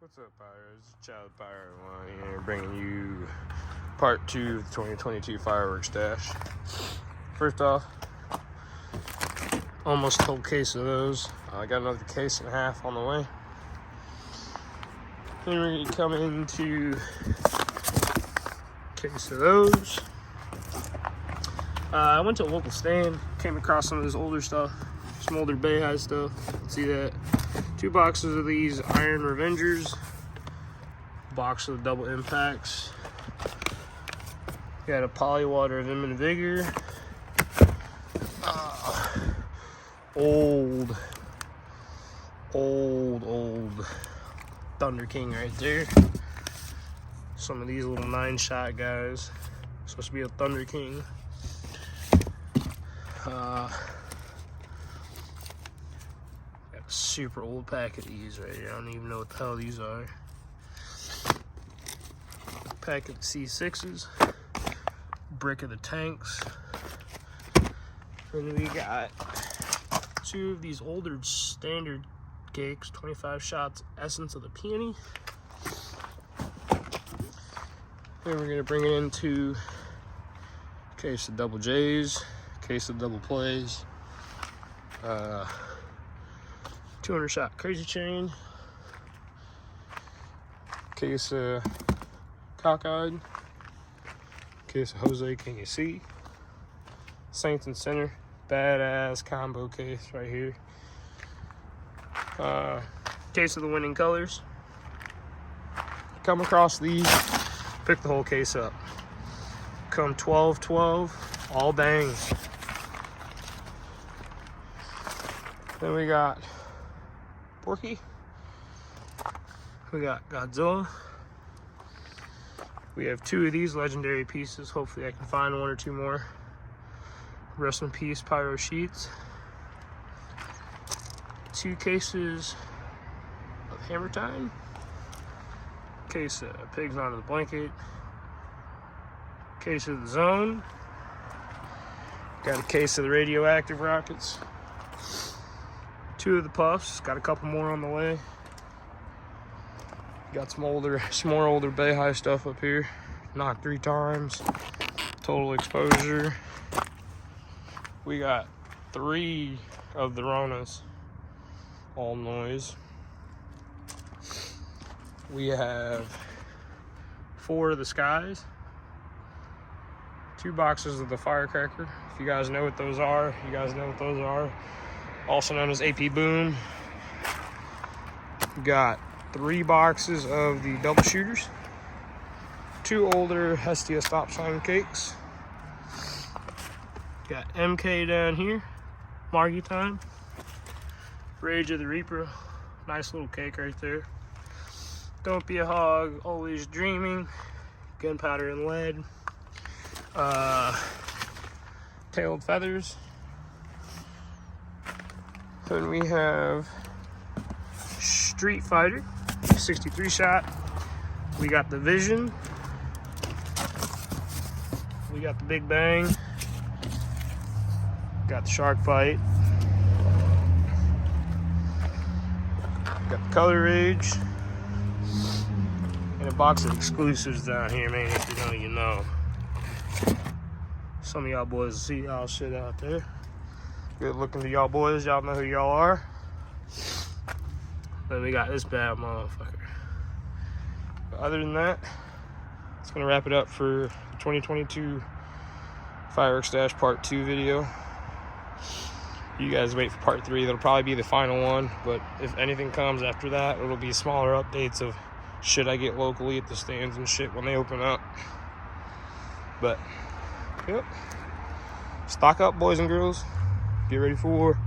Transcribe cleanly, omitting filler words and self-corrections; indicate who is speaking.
Speaker 1: What's up, Pyro? It's Child Pyro here, bringing you part 2 of the 2022 Firework Stash. First off, almost a whole case of those. I got another case and a half on the way. Then we're going to come into a case of those. I went to a local stand, came across some of this older stuff, some older Bay High stuff. See that? 2 boxes of these Iron Revengers, box of the double impacts. Got a Polywater of Vim and Vigor. Old Thunder King right there. Some of these little 9-shot guys. Supposed to be a Thunder King. Got a super old pack of these right here. I don't even know what the hell these are. Pack of C6s. Brick of the tanks. And we got 2 of these older standard cakes, 25 shots Essence of the Peony. Then we're gonna bring it into a case of double J's, case of double plays, 200 shot Crazy Chain, case of Cockeyed, case of Jose Can You See, Saints and Center, badass combo case right here. Case of the Winning Colors. Come across these, pick the whole case up. Come 12-12, all bangs. Then we got Porky. We got Godzilla. We have 2 of these legendary pieces. Hopefully I can find 1 or 2 more. Rest in peace, Pyro Sheets. 2 cases of Hammer Time. Case of Pigs Under the Blanket. Case of the Zone. Got a case of the Radioactive Rockets. 2 of the Puffs. Got a couple more on the way. Got some more older Bay High stuff up here. Knocked 3 times. Total Exposure. We got 3 of the Ronas. All noise. We have 4 of the Skies. 2 boxes of the Firecracker. If you guys know what those are, you guys know what those are. Also known as AP Boom. Got 3 boxes of the Double Shooters. 2 older Hestia Stop Sign cakes. Got MK down here. Margie Time. Rage of the Reaper. Nice little cake right there. Don't Be a Hog. Always Dreaming. Gunpowder and Lead. Tailed Feathers. Then we have Street Fighter, 63 shot. We got the Vision. We got the Big Bang. Got the Shark Fight. Got the Color Rage. And a box of exclusives down here, man. If you know, you know. Some of y'all boys see y'all shit out there. Good looking to y'all boys. Y'all know who y'all are. Then we got this bad motherfucker. But other than that, it's gonna wrap it up for the 2022 Firework Stash Part 2 video. You guys wait for Part 3. That'll probably be the final one. But if anything comes after that, it'll be smaller updates of shit I get locally at the stands and shit when they open up. But, yep. Stock up, boys and girls. Get ready for war.